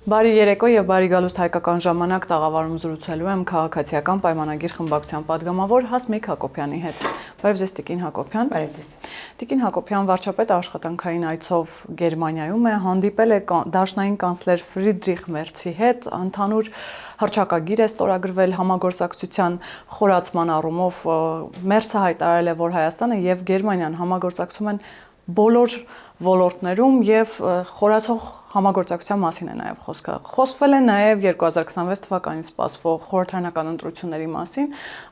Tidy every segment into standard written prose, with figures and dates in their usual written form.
Բարի երեկո եւ բարի գալուստ հայկական ժամանակ տաղավարում զրուցելու եմ քաղաքացիական պայմանագիր խմբակցության падգամավոր Հասմիկ Հակոբյանի հետ։ Բարև ձեզ Տիկին Հակոբյան։ Բարև ձեզ։ Տիկին Հակոբյան վարչապետը աշխատանքային այցով Գերմանիայում է, հանդիպել է դաշնային կանցլեր Ֆրիդրիխ Մերցի հետ, ընդհանուր հռչակագիր է ստորագրվել համագործակցության խորացման առումով։ Մերցը հայտարարել է, որ Հայաստանը եւ Գերմանիան համագործակցում են բոլոր ոլորտներում եւ խորացող համագործակցության մասին է նաեւ խոսքը։ Խոսվել է նաեւ 2026 թվականին սպասվող խորհրդարանական ընտրությունների մասին։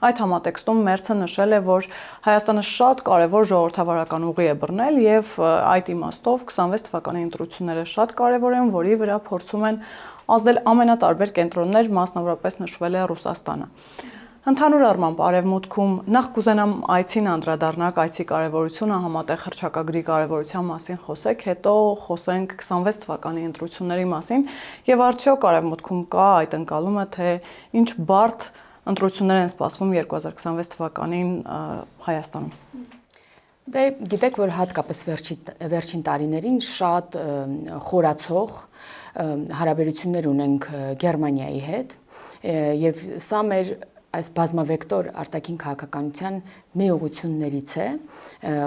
Այդ համատեքստում Մերցը նշել է, որ Հայաստանը շատ կարևոր ժողովրդավարական ուղի է բռնել եւ այդ իմաստով 26 թվականի ընտրությունները շատ կարևոր են, որի վրա փորձում են ազդել ամենատարբեր կենտրոններ, մասնավորապես նշվել է Ռուսաստանը։ Ընդհանուր առմամբ արևմուտքում նախ կուզենամ այցին անդրադառնալ, այցի կարևորությունը, համատեղ հռչակագրի կարևորության մասին խոսեք, հետո խոսենք 26 թվականի ընտրությունների մասին եւ արդյոք արևմուտքում կա այդ ընկալումը, թե ինչ բարդ ընտրություններ են սպասվում 2026 թվականին Հայաստանում։ Դե գիտեք, որ հատկապես վերջին տարիներին շատ խորացող հարաբերություններ ունենք Գերմանիայի հետ եւ սա մեր այս բազմավեկտոր արտաքին քաղաքականության մի ուղղություններից է,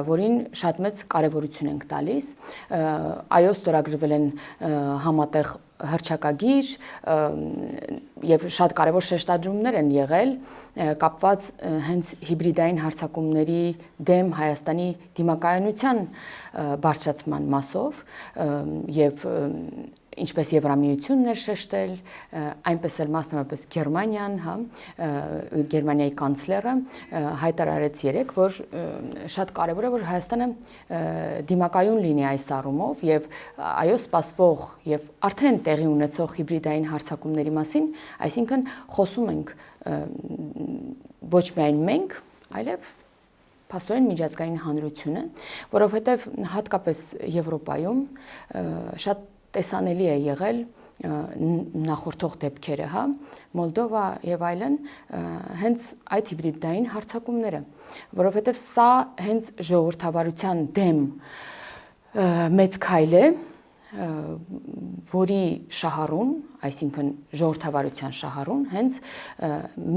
որին շատ մեծ կարևորություն ենք տալիս։ Այո, ստորագրվել են համատեղ հռչակագիր եւ շատ կարևոր շեշտադրումներ են եղել կապված հենց հիբրիդային հարձակումների դեմ Հայաստանի դիմակայունության բարձրացման մասով եւ ինչպես Եվրամիությունն էր շեշտել, այնպես էլ մասնավորապես Գերմանիան, Գերմանիայի կանցլերը հայտարարեց երեկ, որ շատ կարևոր է, որ Հայաստանը դիմակայուն լինի այս առումով եւ այո, սպասվող եւ արդեն տեղի ունեցող հիբրիդային հարձակումների մասին, այսինքն խոսում ենք ոչ միայն մենք, այլև փաստորեն միջազգային հանրությունը, որովհետեւ հատկապես Եվրոպայում շատ տեսանելի է եղել նախորդող դեպքերը, Մոլդովա եւ այլն, հենց այդ հիբրիդային հարձակումները, որովհետեւ սա հենց ժողովրդավարության դեմ մեծ քայլ է, որի շահառուն, այսինքն ժողովրդավարության շահառուն, հենց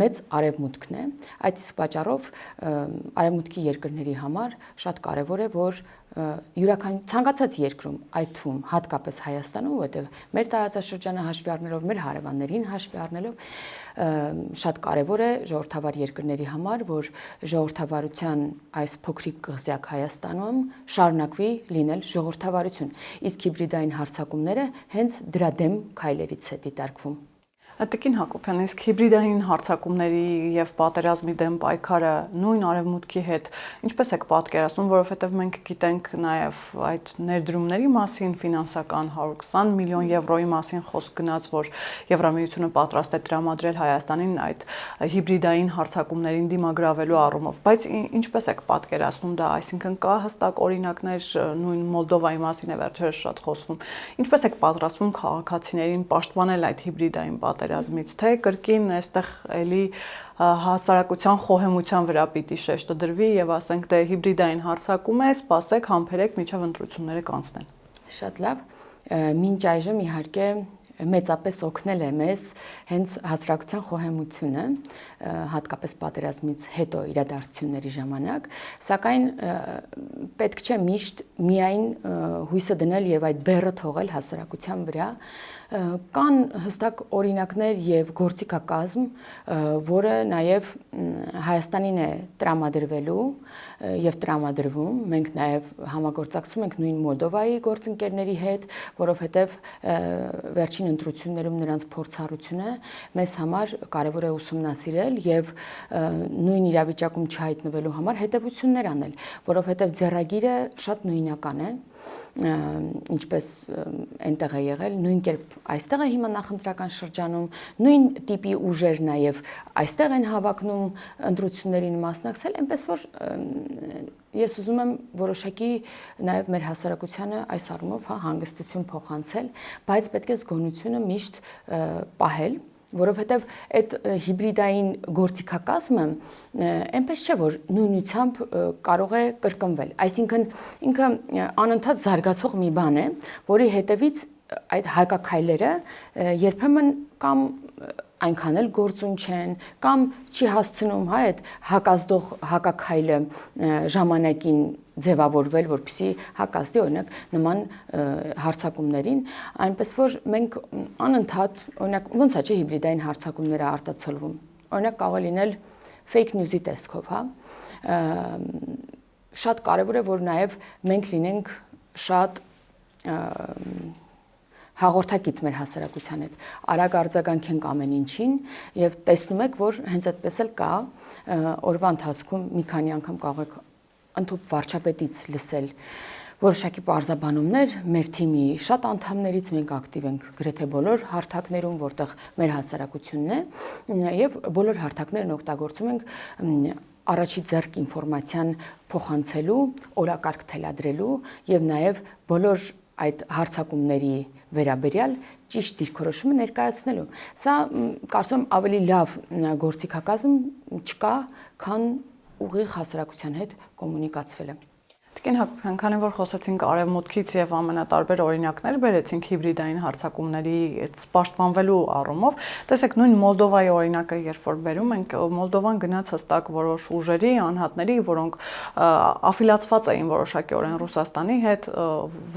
մեծ արևմուտքն է։ Այդ իսկ պատճառով արևմուտքի երկրների համար շատ կարևոր է, որ ցանկացած երկրում, այդ թվում հատկապես Հայաստանում, որտեղ մեր տարածաշրջանը հաշվի առնելով, մեր հարևաններին հաշվի առնելով, շատ կարևոր է ժողովրդավար երկրների համար, որ ժողովրդավարության այս փոքրիկ կղզյակ Հայաստանում շարունակվի լինել ժողովրդավարություն։ Իսկ հիբրիդային հարձակումները հենց դրա դեմ քայլերից է դիտարկվում։ Տիկին Հակոբյան, իսկ հիբրիդային հարձակումների եւ պատերազմի դեմ պայքարը նույն արևմուտքի հետ ինչպես եք պատկերացնում, որովհետեւ մենք գիտենք նաեւ այդ ներդրումների մասին, ֆինանսական 120 միլիոն եվրոյի մասին խոսք գնաց, որ Եվրամիությունը պատրաստ է տրամադրել Հայաստանին այդ հիբրիդային հարձակումներին դիմագրավելու առումով, բայց ինչպես եք պատկերացնում դա, այսինքն կա հստակ օրինակներ, նույն Մոլդովայի մասին է վերջերս շատ խոսվում, ինչպես եք պատրաստվում քաղաքացիներին պաշտպանել այդ հիբրիդային պատերազմից, թե կրկին այստեղ էլի հասարակության խոհեմության վրա պիտի շեշտը դրվի եւ ասենք դե հիբրիդային հարձակում է, սպասեք, համբերեք մինչեւ ընտրությունները կանցնեն։ Շատ լավ, մինչ այժմ իհարկե մեծապես օգնել է մեզ հենց հասարակության խոհեմությունը, հատկապես պատերազմից հետո իրադարձությունների ժամանակ, սակայն պետք չէ միշտ միայն հույսը դնել եւ այդ բեռը թողել հասարակության վրա, կան հստակ օրինակներ եւ գործիքակազմ, որը նաեւ Հայաստանին է տրամադրվելու եւ տրամադրվում, մենք նաեւ համագործակցում ենք նույն Մոլդովայի գործընկերների հետ, որովհետեւ վերջին ընտրություններում նրանց փորձառությունը մեզ համար կարևոր է ուսումնասիրել եւ նույն իրավիճակում չհայտնվելու համար հետեւություններ անել, որովհետեւ ձեռագիրը շատ նույնական է, ինչպես այնտեղ է եղել, նույն կերպ այստեղ է հիմա նախընտրական շրջանում, նույն տիպի ուժեր նաեւ այստեղ են հավակնում ընտրություններին մասնակցել, այնպես որ ես ուզում եմ որոշակի նաեւ մեր հասարակությանը այս առումով հանգստություն փոխանցել, բայց պետք է զգոնությունը միշտ պահել, որովհետև այդ հիբրիդային գործիքակազմը այնպես չէ, որ նույնությամբ կարող է կրկնվել, այսինքն ինքը անընդհատ զարգացող մի բան է, որի հետևից այդ հայկաքայլերը երբեմն կամ այնքան էլ գործուն չեն կամ չի հասցնում այդ հակազդող հակաքայլը ժամանակին ձևավորվել, որպեսզի հակազդի օրինակ նման հարձակումներին, այնպես որ մենք անընդհատ օրինակ ոնց է չէ հիբրիդային հարձակումները արտացոլվում։ Օրինակ կարող է լինել fake news-ի տեսքով, հա։ Շատ կարևոր է որ նաև մենք լինենք շատ հաղորդակից մեր հասարակության հետ, արագ արձագանքենք ամեն ինչին եւ տեսնում եք, որ հենց այդպես էլ կա օրվա ընթացքում մի քանի անգամ կարող եք ընդհանուր վարչապետից լսել որոշակի պարզաբանումներ մեր թիմի շատ անդամներից մենք ակտիվ ենք գրեթե բոլոր հարթակներում, որտեղ մեր հասարակությունն է եւ բոլոր հարթակներն օգտագործում ենք առաջի ձեռք ինֆորմացիան փոխանցելու, օրակարգ թելադրելու եւ նաեւ բոլոր այդ հարձակումների վերաբերյալ ճիշտ դիրքորոշումը ներկայացնելու։ Սա կարծում եմ ավելի լավ գործիքակազմ չկա, քան ուղիղ հասարակության հետ կոմունիկացվելը։ Տիկին Հակոբյան, քանի որ խոսեցինք արևմուտքից եւ ամենատարբեր օրինակներ բերեցինք հիբրիդային հարձակումների պաշտպանվելու առումով, տեսեք նույն Մոլդովայի օրինակը երբ որ բերում ենք, Մոլդովան գնաց հստակ որոշ ուժերի, անհատների, որոնք աֆիլիացված էին որոշակիորեն Ռուսաստանի հետ,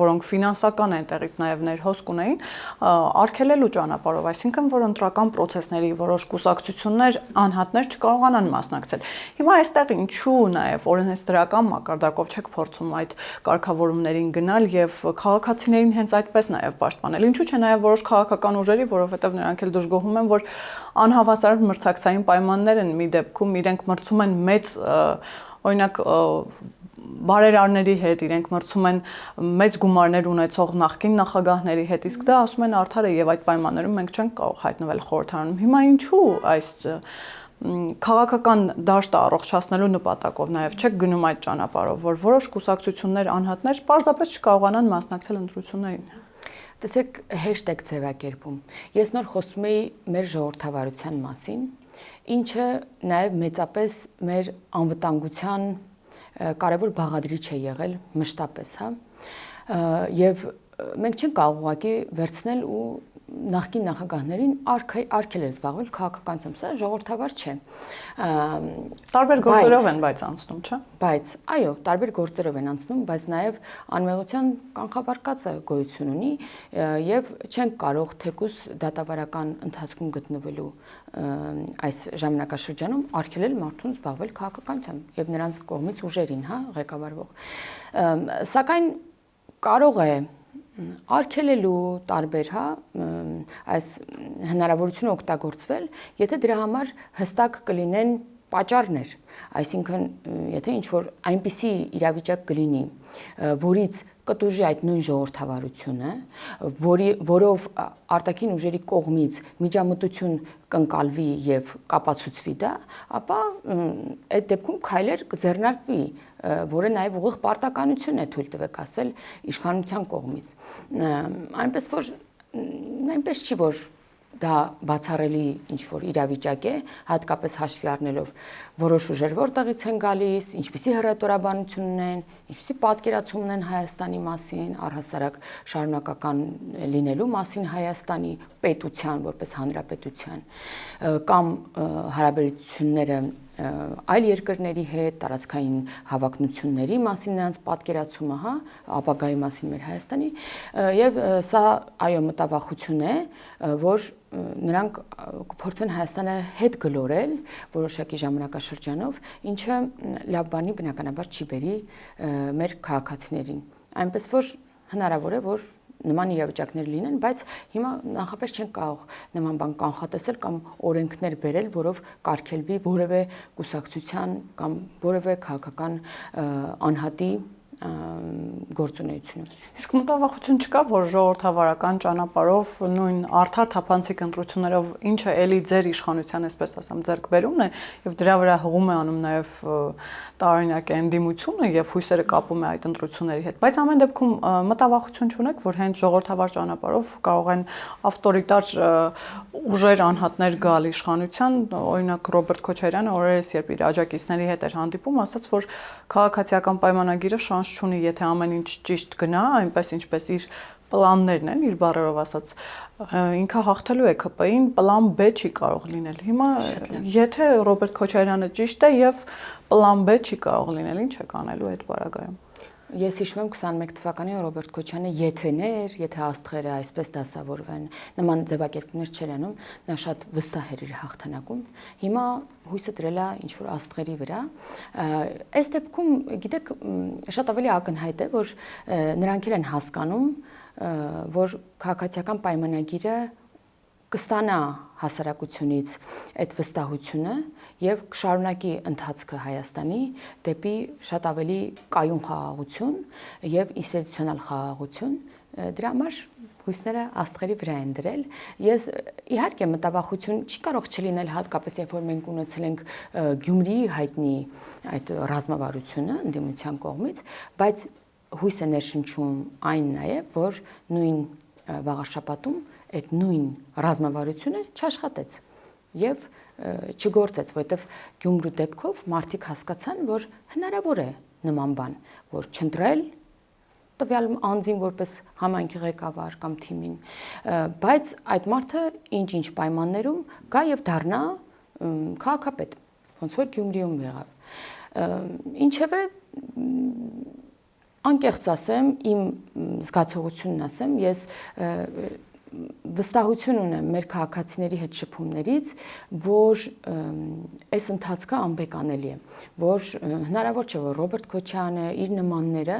որոնք ֆինանսական այնտեղից նաեւ ներհոսք ունեին, արգելելու ճանապարհով, այսինքն որ ընտրական process-ների որոշ կուսակցություններ, անհատներ չկարողանան մասնակցել։ Հիմա այստեղ ինչու նաեւ օրենսդրական մակարդակով չեք փորձում այդ կարգավորումներին գնալ եւ քաղաքացիներին հենց այդպես նաեւ պաշտպանել։ Ինչու՞ չէ նաեւ որոշ քաղաքական ուժերի, որովհետեւ նրանք էլ դժգոհում են, որ անհավասար մրցակցային պայմաններ են մի դեպքում, իրենք մրցում են մեծ օրինակ բարերարների հետ, իրենք մրցում են մեծ գումարներ ունեցող նախկին նախագահների հետ, իսկ դա ասում են արդար է եւ այդ պայմաններում մենք չենք կարող հայտնվել խորհրդարանում։ Հիմա ինչու այս քաղաքական դաշտը առողջացնելու նպատակով նաև չեք գնում այդ ճանապարհով, որ որոշ կուսակցություններ, անհատներ պարզապես չկարողանան մասնակցել ընտրություններին։ Տեսեք, հեշտեկ ձևակերպում։ Ես նոր խոսում էի մեր ժողովրդավարության մասին, ինչը նաև մեծապես մեր անվտանգության կարևոր բաղադրիչ է եղել մշտապես, հա։ Եվ մենք չենք կարող ուղղակի վերցնել ու նախկին նախագահներին արգելել զբաղվել քաղաքականությամբ, սա ժողովրդավար չէ։ Տարբեր գործերով են բայց անցնում, չէ՞։ Բայց այո, տարբեր գործերով են անցնում, բայց նաև անմեղության կանխավարկածը գոյություն ունի եւ չենք կարող թեկուզ դատավարական ընթացքում գտնվելու այս ժամանակաշրջանում արգելել մարդուն զբաղվել քաղաքականությամբ եւ նրանց կողմից ուժերին, հա, ղեկավարվող։ Սակայն կարող է արգելելու տարբեր, հա, այս հնարավորությունը օգտագործվել, եթե դրա համար հստակ կլինեն պատճառներ, այսինքն եթե ինչ-որ այնպիսի իրավիճակ կլինի, որից կտուժի այդ նույն ժողովրդավարությունը, որով արտաքին ուժերի կողմից միջամտություն կընկալվի եւ կապացուցվի դա, ապա այդ դեպքում քայլեր կձեռնարկվի, որը նաև ուղիղ պարտականություն է թույլ տվեք ասել իշխանության կողմից։ Այնպես որ այնպես չի որ դա բացառելի ինչ-որ իրավիճակ է, հատկապես հաշվի առնելով որոշ ուժեր որտեղից են գալիս, ինչպիսի հռետորաբանություն ունեն, ինչպիսի պատկերացում ունեն Հայաստանի մասին, առհասարակ շարունակական լինելու մասին Հայաստանի պետության, որպես հանրապետության, կամ հարաբերությունները այլ երկրների հետ, տարածքային հավակնությունների մասին նրանց պատկերացումը, հա, ապագայի մասին մեր Հայաստանի, եւ սա այո մտավախություն է, որ նրանք կփորձեն Հայաստանը հետ գլորել որոշակի ժամանակաշրջանով, ինչը լավ բանի բնականաբար չի բերի մեր քաղաքացիներին։ Այնպես որ հնարավոր է, որ նման իրավիճակներ լինեն, բայց հիմա նախապես չենք կարող նման բան կանխատեսել կամ օրենքներ բերել, որով կարգելվի որևէ կուսակցության կամ որևէ քաղաքական անհատի գործունեությունը։ Իսկ մտավախություն չկա, որ ժողովրդավարական ճանապարհով նույն արդար թափանցիկ ընտրություններով ինչը էլի ձեր իշխանության, այսպես ասեմ, ձեռքբերումն է եւ դրա վրա հղում է անում նաեւ տարօրինակ ընդդիմությունը եւ հույսերը կապում է այդ ընտրությունների հետ, բայց ամեն դեպքում մտավախություն չունեք, որ հենց ժողովրդավար ճանապարհով կարող են ավտորիտար ուժեր, անհատներ գալ իշխանության, օրինակ Ռոբերտ Քոչարյանը օրերս երբ իր աջակիցների հետ էր հանդիպում, ասաց, որ քաղաքացիական պայմանագիրը շանս չունի, եթե ամեն ինչ ճիշտ գնա, այնպես ինչպես իր պլաններն են, իր բառերով ասած, ինքը հաղթելու է ՔՊ-ին, պլան B չի կարող լինել։ Հիմա եթե Ռոբերտ Քոչարյանը ճիշտ է եւ պլան B չի կարող լինել, ինչ է կանելու այդ բaragայում։ Ես հիշում եմ 21 թվականին Ռոբերտ Քոչյանը եթե աստղերը այսպես դասավորվեն, նման ձևակերպումներ չէր անում, նա շատ վստահ էր իր հաղթանակում։ Հիմա հույսը դրել է ինչ-որ աստղերի վրա։ Այս դեպքում, գիտեք, շատ ավելի ակնհայտ է, որ նրանք են հասկանում, որ քաղաքացիական պայմանագիրը կստանա հասարակությունից այդ վստահությունը եւ կշարունակի ընթացքը Հայաստանի դեպի շատ ավելի կայուն խաղաղություն եւ ինստիտուցիոնալ խաղաղություն։ Դրա համար հույսները աստղերի վրա են դրել։ Ես իհարկե մտավախություն չի կարող չլինել, հատկապես երբ որ մենք ունեցել ենք Գյումրիի հայտնի այդ ռազմավարությունը ընդդիմության կողմից, բայց հույս է ներշնչում այն նաեւ, որ նույն վաղաշաբաթում այդ նույն ռազմավարությունը չաշխատեց եւ չգործեց, որովհետեւ Գյումրու դեպքով մարդիկ հասկացան, որ հնարավոր է նման բան, որ չընտրել տվյալ անձին որպես համայնքի ղեկավար կամ թիմին, բայց այդ մարդը ինչ-ինչ պայմաններում գա եւ դառնա քաղաքապետ, ոնց որ Գյումրիում եղավ։ Ինչևէ անկեղծ ասեմ, իմ զգացողությունն ասեմ, ես վստահություն ունեմ մեր քաղաքացիների հետ շփումներից, որ այս ընթացքը անբեկանելի է, որ հնարավոր չէ, որ Ռոբերտ Քոչյանը իր նմանները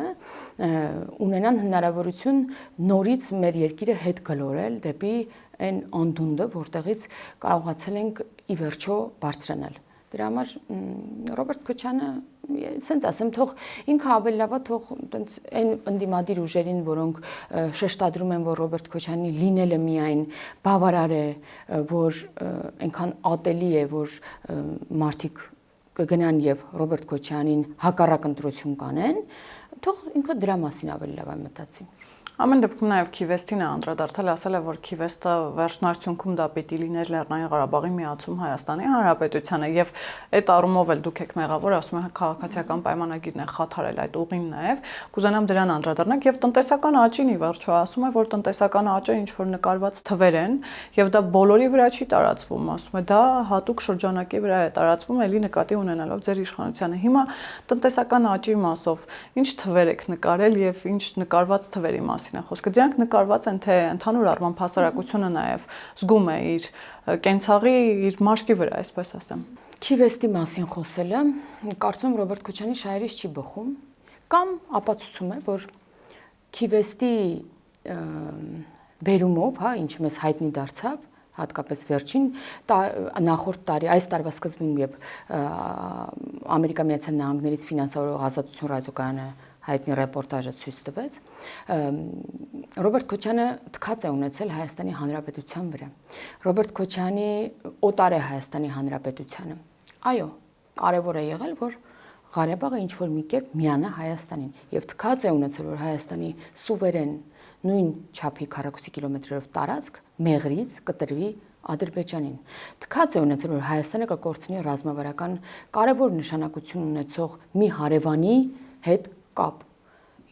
ունենան հնարավորություն նորից մեր երկիրը հետ գլորել դեպի այն անդունդը, որտեղից կարողացել ենք ի վերջո բարձրանալ։ Դրա համար Ռոբերտ Քոչյանը, ասենց ասեմ, թող ինքը ավելի լավ է, թող տենց այն ընդդիմադիր ուժերին, որոնք շեշտադրում են, որ Ռոբերտ Քոչյանի լինելը միայն բավարար է, որ այնքան ատելի է, որ մարդիկ կգնան եւ Ռոբերտ Քոչյանին հակառակ ընտրություն կանեն, թող ինքը դրա մասին ավելի լավ է մտածի։ Ամեն դեպքում նաև Քիվեստին է անդրադարձել, ասել է, որ Քիվեստը վերջնարդյունքում դա պիտի լիներ Լեռնային Ղարաբաղի միացում Հայաստանի Հանրապետությանը եւ այդ առումով էլ դուք եք մեղավոր, ասում են քաղաքացիական պայմանագիրն է խաթարել այդ ուղին նաև, կուզենամ դրան անդրադառնանք եւ տնտեսական աճին ի վերջո ասում է, որ տնտեսական աճը ինչ որ նկարված թվեր են եւ դա բոլորի վրա չի տարածվում, ասում է, դա հատուկ շրջանակի վրա է տարածվում, ելի նկատի ունենալով ձեր իշխանությանը։ Հիմա տնտեսական աճի մասով ինչ թվեր եք նկարել եւ ինչ նկարված թվերի մասին է խոսքը։ Դրանք նկարված են, թե ընդհանուր առմամբ հասարակությունը նաև զգում է իր կենցաղի, իր մաշկի վրա, այսպես ասեմ։ Քիվեստի մասին խոսելը, կարծում եմ Ռոբերտ Քոչյանի շահերից չի բխում, կամ ապացուցում է, որ Քիվեստի բերումով, ինչ մեզ հայտնի դարձավ, հատկապես վերջին նախորդ տարի, այս տարվա սկզբում, երբ Ամերիկա Միացյալ Նահանգներից ֆինանսավորող Ազատություն ռադիոկայանը հայտնի ռեպորտաժը ցույց տվեց, Ռոբերտ Քոչյանը թքած է ունեցել Հայաստանի Հանրապետության վրա։ Ռոբերտ Քոչյանի օտար է Հայաստանի Հանրապետությանը։ Այո, կարևոր է եղել, որ Ղարաբաղը ինչ որ մի կերպ միանա Հայաստանին եւ թքած է ունեցել, որ Հայաստանի սուվերեն նույն չափի քառակուսի կիլոմետրերով տարածք Մեղրից կտրվի Ադրբեջանին։ Թքած է ունեցել, որ Հայաստանը կկորցնի ռազմավարական կարևոր նշանակություն ունեցող մի հարևանի հետ կապ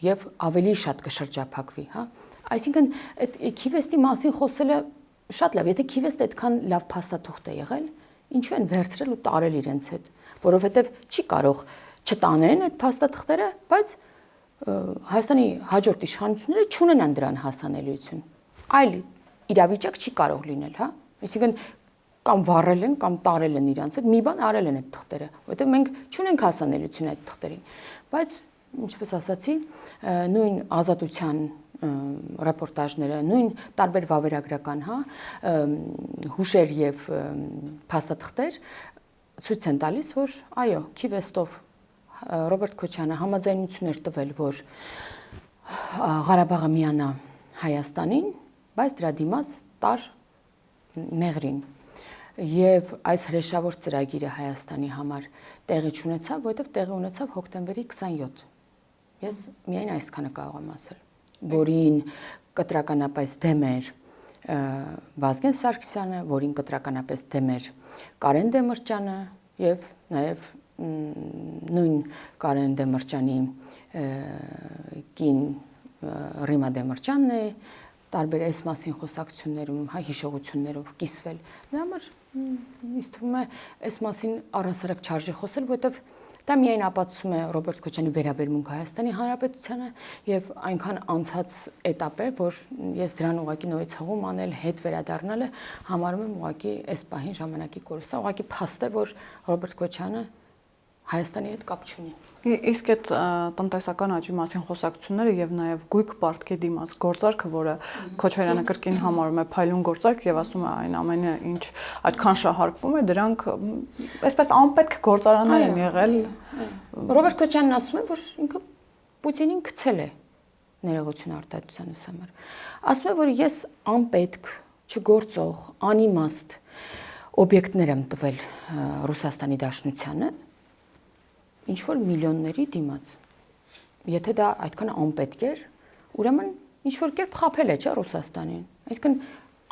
եւ ավելի շատ կշրջափակվի, հա։ Այսինքն այդ Քիվեստի մասին խոսելը շատ լավ, եթե Քիվեստը այդքան լավ փաստաթուղթ է եղել, ինչու են վերցրել ու տարել իրենց հետ, որովհետեւ չի կարող չտանեն այդ փաստաթղթերը, բայց Հայաստանի հաջորդ իշխանությունները չունենան դրան հասանելիություն։ Այլ իրավիճակ չի կարող լինել, հա։ Այսինքն կամ վառել են, կամ տարել են իրանց հետ, մի բան արել են այդ թղթերը, որովհետեւ մենք չունենք հասանելիություն այդ թղթերին։ Բայց ինչպես ասացի, նույն Ազատության ռեպորտաժները, նույն տարբեր վավերագրական, հա, հուշեր եւ փաստաթղթեր ցույց են տալիս, որ այո, Քիվեստով Ռոբերտ Քոչյանը համաձայնություն էր տվել, որ Ղարաբաղը միանա Հայաստանին, բայց դրա դիմաց տար Մեղրին։ Եվ այս հրեշավոր ծրագիրը Հայաստանի համար տեղի չունեցավ, որովհետև տեղի ունեցավ հոկտեմբերի 27։ Ես միայն այսքանը կարող եմ ասել, որին կտրականապես դեմ էր Վազգեն Սարգսյանը, որին կտրականապես դեմ էր Կարեն Դեմիրճյանը եւ նաեւ նույն Կարեն Դեմիրճյանի կին Ռիմա Դեմիրճյանն է տարբեր այս մասին խոսակցություններում, հա հիշողություններով կիսվել։ Դա համար ինձ թվում է այս մասին առհասարակ չարժի խոսել, որովհետև դա միայն ապացուցում է Ռոբերտ Քոչարյանի վերաբերմունքը Հայաստանի Հանրապետությանը եւ այնքան անցած էտապ է, որ ես դրան ուղղակի նորից հղում անել, հետ վերադառնալը համարում եմ ուղղակի այս պահին ժամանակի կորստը, ուղղակի փաստ է, որ Ռոբերտ Քոչարյանը Հայաստանի հետ կապ չունի։ Իսկ այդ տնտեսական աճի մասին խոսակցությունները եւ նաեւ գույք պարտքի դիմաց գործարքը, որը Քոչարյանը կրկին համարում է փայլուն գործարք եւ ասում է այն ամենը, ինչ այդքան շահարկվում է, դրանք այսպես անպետք գործարաններ են եղել։ Ռոբերտ Քոչարյանն ասում է, որ ինքը Պուտինին գցել է ներողություն արտադրությանս համար։ Ասում է, որ ես անպետք, չգործող, անիմաստ օբյեկտներ եմ տվել Ռուսաստանի Դաշնությանը ինչ որ միլիոնների դիմաց։ Եթե դա այդքան անպետք էր, ուրեմն ինչ որ կերպ խաբել է, չէ, Ռուսաստանին։ Այսինքն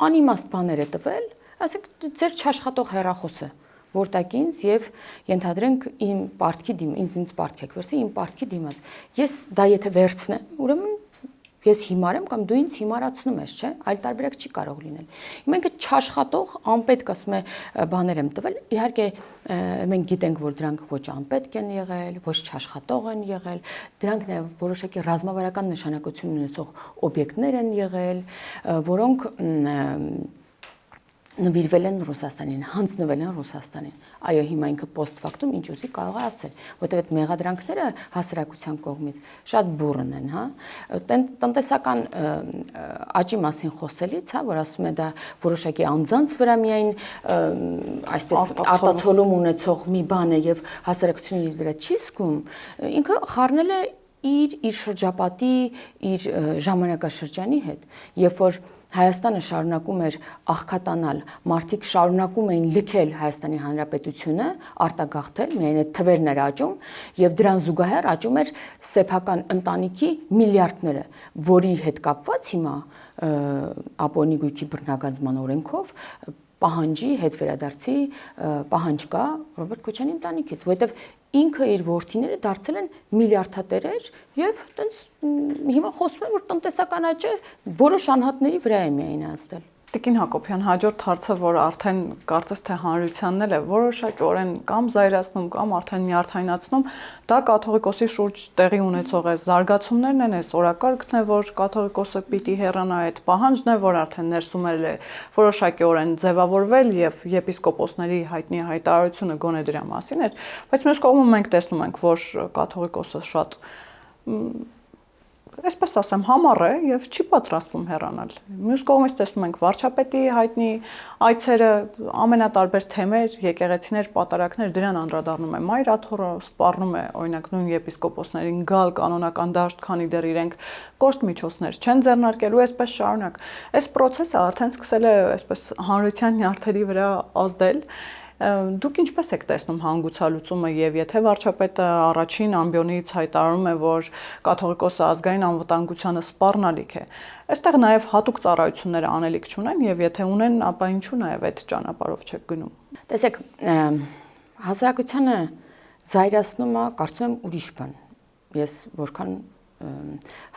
անիմաստ բաներ է տվել, ասենք ձեր չաշխատող հեռախոսը, որտակ ինձ եւ ենթադրենք իմ պարտքի դիմաց, ինձ պարտք եք վերցրել իմ պարտքի դիմաց։ Ես դա եթե վերցնեմ, ուրեմն ես հիմար եմ կամ դու ինձ հիմարացնում ես, չէ՞, այլ տարբերակ չի կարող լինել։ Հիմա ինքը չաշխատող, անպետք ասում է բաներ եմ տվել։ Իհարկե մենք գիտենք, որ դրանք ոչ անպետք են եղել, ոչ չաշխատող են եղել, դրանք նաև որոշակի ռազմավարական նշանակություն ունեցող օբյեկտներ են եղել, որոնք նվիրվել են Ռուսաստանին, հանձնվել են Ռուսաստանին։ Այո, հիմա ինքը post factum ինչ ուզի կարող է ասել, որտեղ այդ մեղադրանքները հասարակության կողմից շատ բուռն են, հա։ Տնտեսական աճի մասին խոսելից, հա, որ ասում է դա որոշակի անձանց վրա միայն այսպես արտացոլում ունեցող մի բան է եւ հասարակությունը իր վրա չի զգում, ինքը խառնել է իր շրջապատի, իր ժամանակաշրջանի հետ, երբ որ Հայաստանը շարունակում էր աղքատանալ, մարդիկ շարունակում էին լքել Հայաստանի Հանրապետությունը, արտագաղթել, միայն այդ թվերն էր աճում, եւ դրան զուգահեռ աճում էր սեփական ընտանիքի միլիարդները, որի հետ կապված հիմա ապօրինի գույքի բռնագանձման օրենքով պահանջի հետ վերադարձի պահանջ կա Ռոբերտ Քոչարյանի ընտանիքից, որովհետև ինքը իր որդիները դարձել են միլիարդատերեր եւ այտենց հիմա խոսում են, որ տնտեսական աճը որոշ անհատների վրա է միայնացել։ Տիկին Հակոբյան, հաջորդ հարցը, որ արդեն կարծես թե հանրությանն էլ է որոշակիորեն կամ զայրացնում, կամ արդեն նյարդայնացնում, դա կաթողիկոսի շուրջ տեղի ունեցող այս զարգացումներն են, այս օրակարգն է, որ կաթողիկոսը պիտի հեռանա, այդ պահանջն է, որ արդեն ներսում է որոշակիորեն ձևավորվել եւ եպիսկոպոսների հայտնի հայտարարությունը գոնե դրա մասին էր, բայց մյուս կողմում մենք տեսնում ենք, որ կաթողիկոսը շատ այսպես ասեմ, համառ է եւ չի պատրաստվում հեռանալ։ Մյուս կողմից տեսնում ենք վարչապետի հայտնի այցերը, ամենատարբեր թեմեր, եկեղեցիներ, պատարակներ, դրան անդրադառնում է Մայր Աթոռը, սպառնում է օրինակ նույն եպիսկոպոսներին գալ կանոնական դաշտ, քանի դեռ իրենք կոշտ միջոցներ չեն ձեռնարկելու, այսպես շարունակ։ Այս process-ը արդեն սկսել է այսպես հանրության նյարդերի վրա ազդել։ Դուք ինչպես եք տեսնում հանգուցալուծումը եւ եթե վարչապետը առաջին ամբիոնից հայտարարում է, որ կաթողիկոսը ազգային անվտանգությանը սպառնալիք է, այստեղ նաեւ հատուկ ծառայությունները անելիք չունեն եւ եթե ունեն, ապա ինչու նաեւ այդ ճանապարհով չեք գնում։ Տեսեք, հասարակությանը զայրացնում է, կարծում եմ ուրիշ բան։ Ես որքան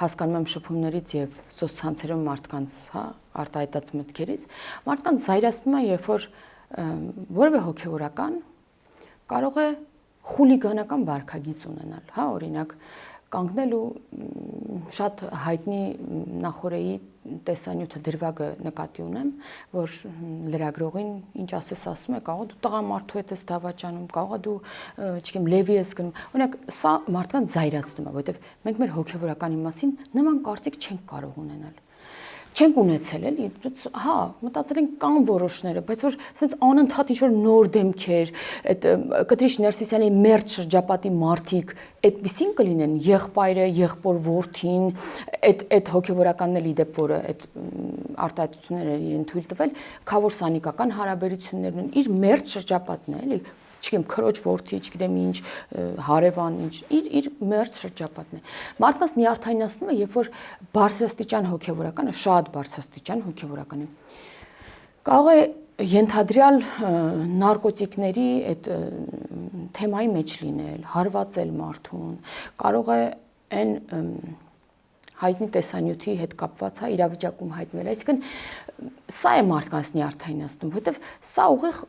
հասկանում եմ շփումներից եւ սոցցանցերում մարդկանց, հա, արտահայտած մտքերից, մարդկանց զայրացնում է, երբ որ որևէ հոգևորական կարող է խուլիգանական վարքագիծ ունենալ, հա, օրինակ կանգնել ու շատ հայտնի նախորեի տեսանյութը դրվագը նկատի ունեմ, որ լրագրողին ինչ ասես ասում է, կարող դու տղամարդու հետ ես դավաճանում, կարող դու, չգիտեմ, լևի ես գնում։ Օրինակ, սա մարդկանց զայրացնում է, որովհետև մենք մեր հոգևորականի մասին նման կարծիք չենք կարող ունենալ։ Չենք ունեցել էլի, հա, մտածել ենք կան որոշները, բայց որ sense անընդհատ ինչ-որ նոր դեմքեր, այդ Կտրիշ Ներսիսյանի մերձ շրջապատի մարդիկ այդպիսին կլինեն, եղբայրը, եղբոր որդին, այդ հոգևորականն էլ իդեպ, որը այդ արտահայտությունները իրեն թույլ տվել, քավոր սանիկական հարաբերություններն են, իր մերձ շրջապատն է, էլի, չգիտեմ, քրոջ որդի, չգիտեմ ինչ, հարևան, ինչ, իր մերձ շրջապատն է։ Մարդկանց նյարդայնացնում է, երբ որ բարձրաստիճան հոգևորականը, շատ բարձրաստիճան հոգևորականը կարող է ենթադրյալ նարկոտիկների այդ թեմայի մեջ լինել, հարվածել մարդուն, կարող է այն հայտնի տեսանյութի հետ կապված, հա, իրավիճակում հայտնվել։ Այսինքն սա է մարդկանց նյարդայնացնում, որովհետև սա ուղիղ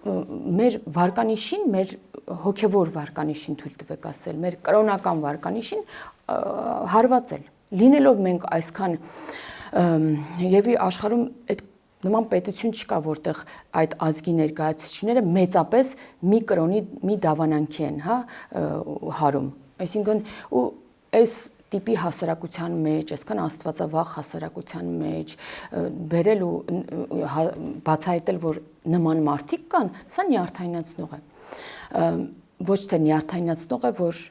մեր վարկանիշին, մեր հոգևոր վարկանիշին թույլ տվեք ասել, մեր կրոնական վարկանիշին հարվածել։ Լինելով մենք այսքան եւ աշխարհում այդ նման պետություն չկա, որտեղ այդ ազգի ներկայացուցիչները մեծապես մի կրոնի, մի դավանանքի են, հա, հարում։ Այսինքն ու այս տիպի հասարակության մեջ, այսքան աստվածավախ հասարակության մեջ բերել ու բացահայտել, որ նման մարդիկ կան, սա նյարդայնացնող է։ Ոչ թե նյարդայնացնող է, որ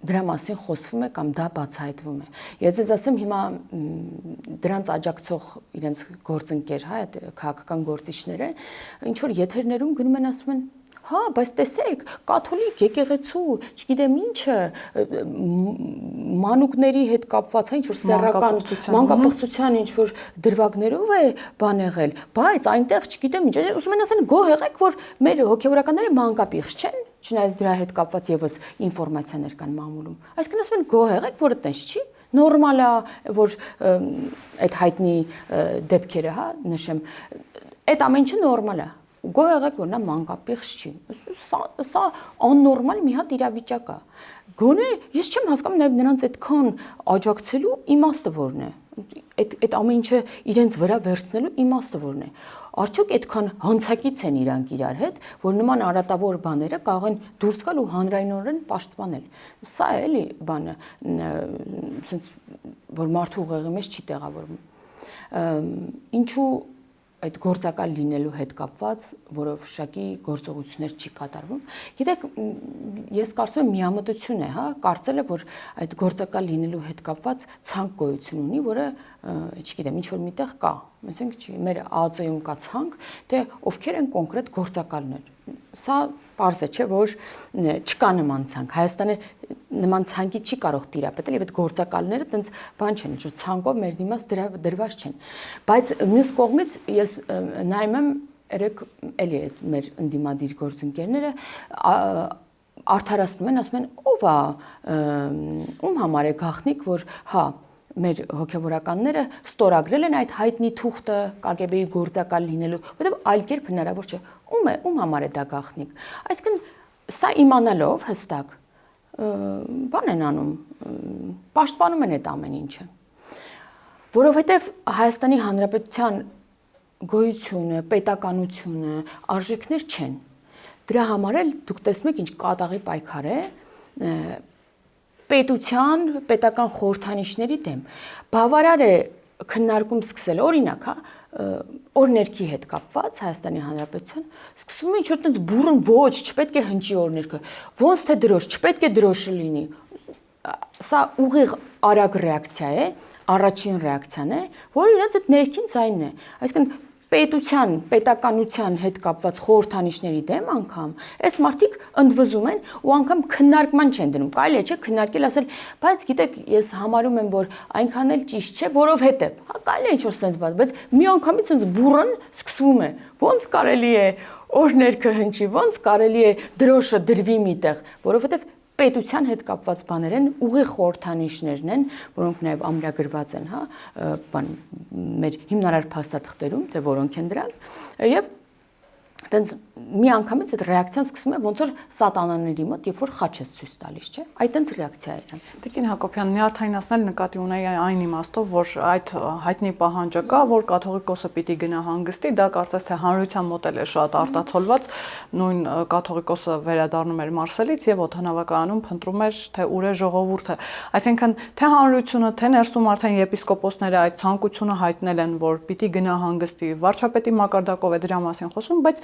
դրա մասին խոսվում է կամ դա բացահայտվում է։ Ես ձեզ ասեմ հիմա դրանց աջակցող իրենց գործընկեր, հա, այդ քաղաքական գործիչները, ինչ որ եթերներում գնում են ասում են, հա, բայց տեսեք, կաթոլիկ եկեղեցու, չգիտեմ ինչը, մանուկների հետ կապված, ինչ որ սեռական մանկապղծության ինչ որ դրվագներով է բան եղել, բայց այնտեղ չգիտեմ ինչ, ուզում են ասեն գոհ եղեք, որ մեր հոգևորականները մանկապիղծ չեն, չնայած դրա հետ կապված եւս ինֆորմացիաներ կան մամուլում։ Այսինքն ասում են գոհ եղեք, որ այդպես չի, նորմալ է, որ այդ հայտնի դեպքերը, հա, նշեմ, այդ ամեն ինչը նորմալ է։ Գոհ եղեք, որ նա մանկապիղծ չի։ Սա աննորմալ մի հատ իրավիճակ է։ Գոնե ես չեմ հասկանում նաև նրանց այդքան աջակցելու իմաստը որն է։ Այդ ամեն ինչը իրենց վրա վերցնելու իմաստը որն է։ Արդյոք այդքան հանցակից են իրանք իրար հետ, որ նման արատավոր բաները կարող են դուրս գալ ու հանրայնորեն պաշտպանել։ Սա է էլի բանը, որ մարդու ուղեղի մեջ չի տեղավորվում։ Ինչու այդ գործակալ լինելու հետ կապված, որով շակի գործողություններ չի կատարվում։ Գիտեք, ես կարծում եմ միամտություն է, հա, կարծելը, որ այդ գործակալ լինելու հետ կապված ցանկ գոյություն ունի, որը, չգիտեմ, ինչ որ միտեղ կա։ Ասենք, մեր ԱԱԾ-ում կա ցանկ, թե ովքեր են կոնկրետ գործակալներ։ Սա պարզ է, չէ, որ չկա նման ցանկ։ Հայաստանը նման ցանկի չի կարող տիրապետել եւ այդ գործակալները տենց բան չեն, ինչ ցանկով մեր դիմաց դրված չեն։ Բայց մյուս կողմից ես նայում եմ երեք էլի այդ մեր ընդդիմադիր գործընկերները արդարացնում են, ասում են ով է ում համար է գաղտնիք, որ հա մեր հոգևորականները ստորագրել են այդ հայտնի թուղթը ԿԳԲ-ի գործակալ լինելու, որտեղ այլ կերպ հնարավոր չէ։ Ում համար է դա գաղտնիք։ Այսինքն սա իմանալով հստակ բան են անում, պաշտպանում են այդ ամեն ինչը։ Որովհետև Հայաստանի Հանրապետության գոյությունը, պետականությունը, արժեքներ չեն։ Դրա համար էլ դուք տեսնում եք ինչ կատաղի պայքար է պետության, պետական խորհրդանիշների դեմ։ Բավարար է քննարկում սկսել, օրինակ, հա, օրներքի հետ կապված Հայաստանի Հանրապետության, սկսվում է ինչ-որ տենց բուրըն ոչ, չպետք է հնչի օրներքը, ոնց թե դրոշ, չպետք է դրոշը լինի։ Սա ուղիղ արագ ռեակցիա է, առաջին ռեակցիան է, որը իրենց այդ ներքին ձայնն է։ Այսինքն պետության, պետականության հետ կապված խորհրդանիշների դեմ անգամ այս մարդիկ ընդվզում են ու անգամ քննարկման չեն դնում։ Կարելի է չէ քննարկել ասել, բայց գիտեք, ես համարում եմ, որ այնքան էլ ճիշտ չէ, որովհետև, հա, կարելի է ինչ-որ sense բաց, բայց մի անգամից sense բուրըն սկսվում է։ Ոնց կարելի է օրներքը հնչի, ոնց կարելի է դրոշը դրվի միտեղ, որովհետև պետության հետ կապված բաներ են, ուղիղ խորհրդանիշներն են, որոնք նաև ամրագրված են, հա, բան մեր հիմնարար փաստաթղթերում, թե որոնք են դրանք, եւ այտենց մի անգամից այդ ռեակցիան սկսում է ոնց որ սատանաների մոտ, երբ որ խաչ ես ցույց տալիս, չէ՞։ Այտենց ռեակցիա է իրենց։ Տիկին Հակոբյան, նյարդայնացնել նկատի ունեի այն իմաստով, որ այդ հայտնի պահանջը կա, որ կաթողիկոսը պիտի գնա հանգստի, դա կարծես թե հանրության մոտ էլ է շատ արտացոլված, նույն կաթողիկոսը վերադառնում էր Մարսելից եւ օդանավակայանում փնտրում էր, թե ուր է ժողովուրդը։ Այսինքն, թե հանրությունը, թե ներսում արդեն եպիսկոպոսները այդ ցանկությունը հայտնել են, որ պիտի գնա հանգստի, վարչապետի մակարդակով է դրա մասին խոսում, բայց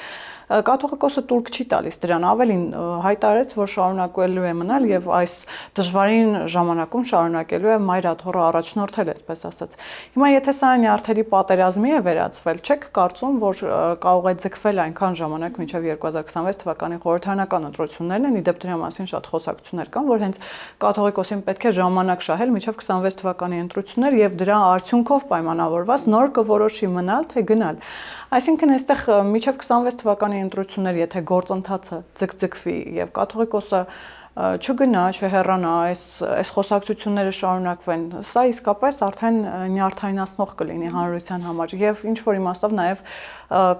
կաթողիկոսը տուրք չի տալիս դրան, ավելին հայտարարեց, որ շարունակելու է մնալ եւ այս դժվարին ժամանակում շարունակելու է Մայր աթոռը առաջնորդել, այսպես ասած։ Հիմա եթե սա նյարդերի պատերազմի է վերածվել, չեք կարծում, որ կարող է ձգվել այնքան ժամանակ մինչեւ 2026 թվականի խորհրդարանական ընտրություններն են, իդեպ դրա մասին շատ խոսակցություններ կան, որ հենց կաթողիկոսին պետք է ժամանակ շահել մինչեւ 26 թվականի ընտրություններ եւ դրա արդյունքով պայմանավորված նոր կորոշի մնալ թե գնալ։ Այսինքն այստեղ մինչեւ 26 թվականի ընտրություններ, եթե գործընթացը ձգձգվի եւ կաթողիկոսը չգնա, չհեռանա, այս խոսակցությունները շարունակվեն, սա իսկապես արդեն նյարդայնացնող կլինի հանրության համար եւ ինչ որ իմաստով նաեւ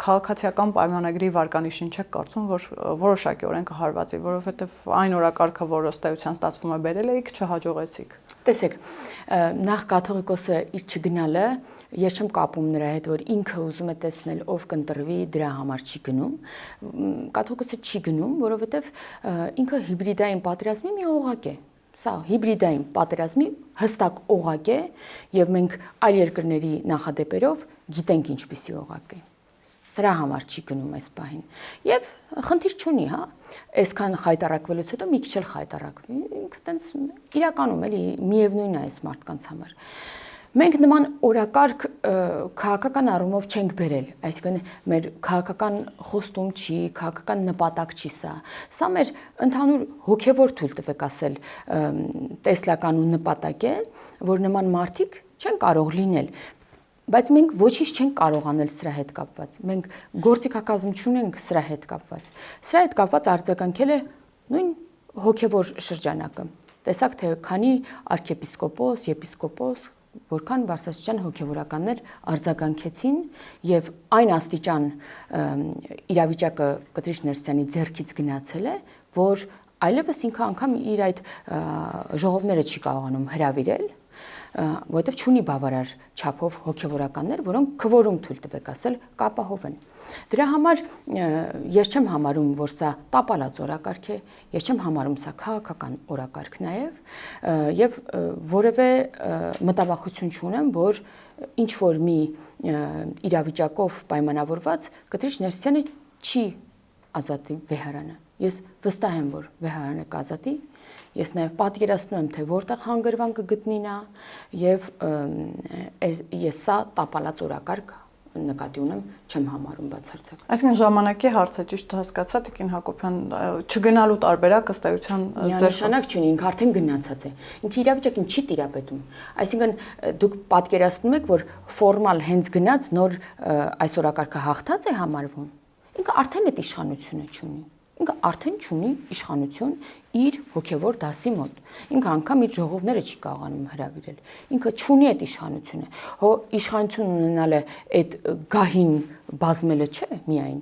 քաղաքացիական պայմանագրի վարկանիշին չեք կարծում, որ որոշակիորեն կհարվածի, որովհետեւ այն օրակարգը, որը ըստ էության ստացվում է բերել եք, չհաջողեցիք։ Տեսեք, նախ կաթողիկոսը իր չգնալը, ես չեմ կապում նրա հետ, որ ինքը ուզում է տեսնել ով կընտրվի, դրա համար չի գնում։ Կաթողիկոսը չի գնում, որովհետև ինքը հիբրիդային պատերազմի մի օղակ է։ Սա հիբրիդային պատերազմի հստակ օղակ է, եւ մենք այլ երկրների նախադեպերով գիտենք ինչպիսի օղակ է։ Սրա համար չի գնում այս պահին։ Եվ խնդիր չունի, հա։ Այսքան խայտարակվելուց հետո մի քիչ էլ խայտարակվի։ Ինքը տենց իրականում էլի միևնույն է այս մարդկանց համար։ Մենք նման օրակարգ քաղաքական առումով չենք բերել, այսինքն մեր քաղաքական խոստում չի, քաղաքական նպատակ չի սա։ Սա մեր ընդհանուր հոգևոր թույլ տվեք ասել տեսլական ու նպատակ է, որ նման մարդիկ չեն կարող լինել։ Բայց մենք ոչինչ չենք կարող անել սրա հետ կապված։ Մենք գործիքակազմ չունենք սրա հետ կապված։ Սրա հետ կապված արձագանքել է նույն հոգևոր շրջանակը։ Տեսակ թե քանի arczepiskopos, եպիսկոպոս, որքան բարձրաստիճան հոգևորականներ արձագանքեցին եւ այն աստիճան իրավիճակը Կտրիչ Ներսյանի ձեռքից գնացել է, որ այլևս ինքը անգամ իր այդ ժողովները չի կարողանում հրավիրել, որովհետև չունի բավարար չափով հոգևորականներ, որոնք քվորում թույլ տվեք ասել կապահովեն։ Դրա համար ես չեմ համարում, որ սա տապալած օրակարգ է, ես չեմ համարում սա քաղաքական օրակարգ եւ որևէ մտավախություն չունեմ, որ ինչ որ մի իրավիճակով պայմանավորված Կտրիչ Ներսյանը չի ազատի վեհարանը։ Ես վստահ եմ, որ վեհարանը կազատի։ Ես նաև պատկերացնում եմ, թե որտեղ հանգրվան կգտնի նա եւ ես սա տապալած օրակարգ նկատի ունեմ, չեմ համարում բացարձակ։ Այսինքն ժամանակի հարց է, ճիշտ հասկացա, Տիկին Հակոբյան, չգնալու տարբերակ ըստ էության ձեր նշանակ չունի, ինքը արդեն գնացած է։ Ինքը իրավիճակին չի տիրապետում։ Այսինքն դուք պատկերացնում եք, որ ֆորմալ հենց գնաց նոր այս օրակարգը հաղթած է համարվում։ Ինքը արդեն այդ իշխանությունը չունի։ Ինքը արդեն չունի իշխանություն իր հոգևոր դասի մոտ։ Ինքը անգամ իր ժողովները չի կարողանում հրավիրել։ Ինքը չունի այդ իշխանությունը։ Հո իշխանություն ունենալը այդ գահին բազմելը չէ միայն։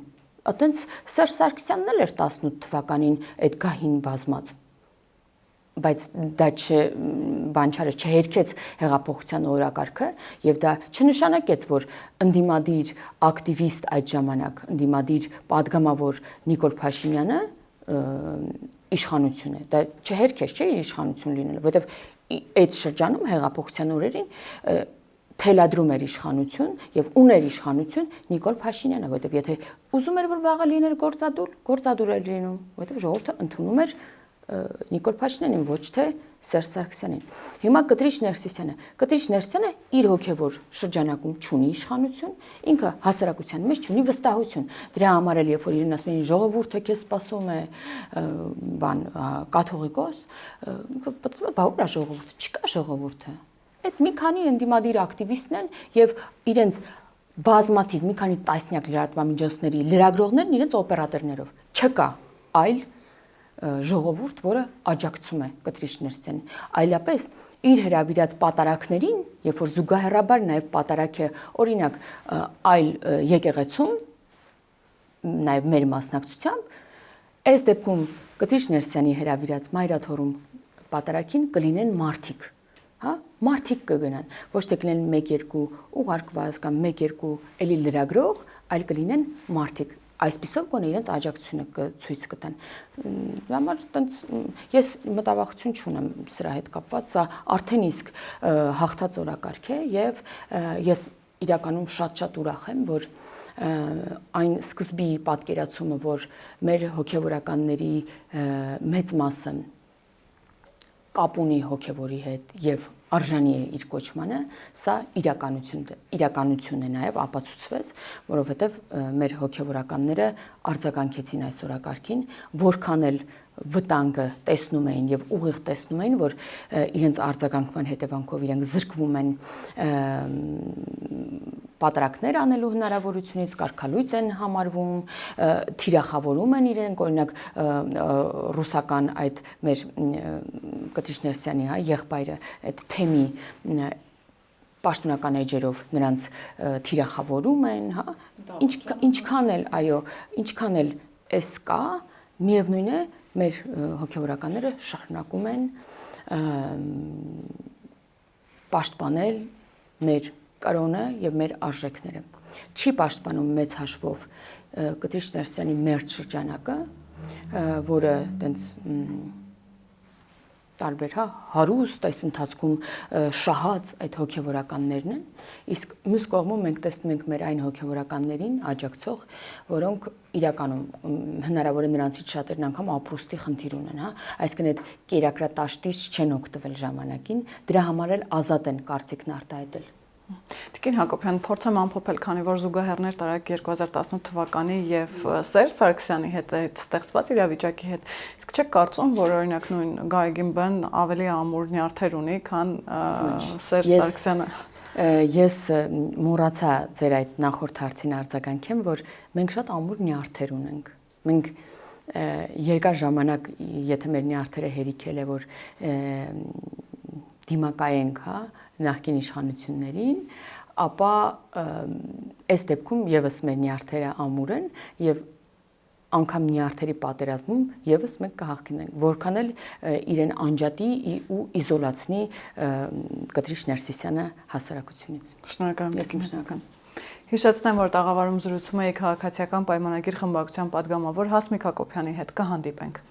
Այտենց Սերժ Սարգսյանն էլ էր 18 թվականին այդ գահին բազմած։ Բայց դա բանջարը չհերքեց հեղափոխության օրակարգը եւ դա չնշանակեց, որ ընդդիմադիր ակտիվիստ այդ ժամանակ, ընդդիմադիր падգամավոր Նիկոլ Փաշինյանը իշխանություն է։ Դա չհերքեց, չէ՞ իր իշխանություն լինելը, որովհետեւ այդ շրջանում հեղափոխության օրերին թելադրում էր իշխանություն եւ ուներ իշխանություն Նիկոլ Փաշինյանը, որովհետեւ եթե ուզում էր որ վաղը լիներ գործադուլ էր լինում, որովհետեւ ժողովուրդը ընդունում էր Նիկոլ Փաշինյանին, ոչ թե Սերժ Սարգսյանին։ Հիմա Կտրիչ Ներսյանը իր հոգևոր շրջանակում չունի իշխանություն, ինքը հասարակության մեջ չունի վստահություն։ Դրա համար էլ երբ որ իրեն ասում են ժողովուրդը քեզ սպասում է, կաթողիկոս, ինքը պատասխանում է, բա ուր է ժողովուրդը, չկա ժողովուրդը։ Այդ մի քանի ընդդիմադիր ակտիվիստներ են եւ իրենց բազմաթիվ մի քանի տասնյակ լրատվամիջոցների լրագրողներն իրենց օպերատորներով չկա այլ ժողովուրդ, որը աջակցում է Կտրիչ Ներսյանին, այլապես իր հրավիրած պատարակներին, երբ որ զուգահեռաբար նաև պատարակ է օրինակ այլ եկեղեցում, նաև մեր մասնակցությամբ, այս դեպքում Կտրիչ Ներսյանի հրավիրած Մայրաթորում պատարակին կլինեն մարդիկ, հա, մարդիկ կգնան, ոչ թե կլինեն 1-2 ուղարկված կամ 1-2 էլի լրագրող, այլ կլինեն մարդիկ։ Այսպիսով գոնե իրենց աջակցությունը կցույց կտան։ Համար տենց ես մտավախություն չունեմ սրա հետ կապված, սա արդեն իսկ հաղթած օրակարգ է եւ ես իրականում շատ ուրախ եմ, որ այն սկզբի պատկերացումը, որ մեր հոգեվորականների մեծ մասը կապ ունի հոգևորի հետ եւ արժանի է իր կոչմանը, սա իրականություն է նաև ապացուցվեց, որովհետև մեր հոգևորականները արձագանքեցին այս օրակարգին, որքան էլ վտանգը տեսնում էին եւ ուղիղ տեսնում էին, որ իրենց արձագանքման հետևանքով իրենք զրկվում են պատրակներ անելու հնարավորությունից կարգալույծ են համարվում, թիրախավորում են իրենք, օրինակ ռուսական այդ մեր Կտիշ Ներսյանի եղբայրը այդ թեմի պաշտոնական էջերով նրանց թիրախավորում են, հա, ինչքան էլ, այո, ինչքան էլ էս կա, միևնույն է, մեր հոգևորականները շարունակում են պաշտպանել մեր կրոնը եւ մեր արժեքները։ Չի պաշտպանում մեծ հաշվով Կտիշ Ներսյանի մերձ շրջանակը, որը տենց տարբեր հարուստ այս ընթացքում շահած այդ հոգևորականներն են, իսկ մյուս կողմում մենք տեսնում ենք մեր այն հոգևորականներին աջակցող, որոնք իրականում հնարավոր է նրանցից շատերն անգամ ապրուստի խնդիր ունեն, հա, այսինքն այդ կերակրատաշտից չեն օգտվել ժամանակին, դրա համար էլ ազատ են կարծիքն արտահայտել։ Տիկին Հակոբյան, փորձեմ ամփոփել, քանի որ զուգահեռներ տարեք 2018 թվականի եւ Սերժ Սարգսյանի հետ այդ ստեղծված իրավիճակի հետ, իսկ չեք կարծում, որ օրինակ նույն Գարեգին Բն ավելի ամուր նյարդեր ունի, քան Սերժ Սարգսյանը։ Ես մոռացա ձեր այդ նախորդ հարցին արձագանքեմ, որ մենք շատ ամուր նյարդեր ունենք։ Մենք երկար ժամանակ, եթե մեր նյարդերը հերիքել է, որ դիմակայենք, հա, նախկին իշխանություններին, ապա այս դեպքում եւս մեր նյարդերը ամուր են եւ անգամ նյարդերի պատերազմում եւս մենք կհաղթենք, որքան էլ իրեն անջատի ու իզոլացնի Կտիշ Ներսիսյանը հասարակությունից։ Շնորհակալ եմ։ Ես շնորհակալ։ Հիշեցնեմ, որ տաղավարում զրուցում էի քաղաքացիական պայմանագիր խմբակցության պատգամավոր Հասմիկ Հակոբյանի հետ, կհանդիպենք։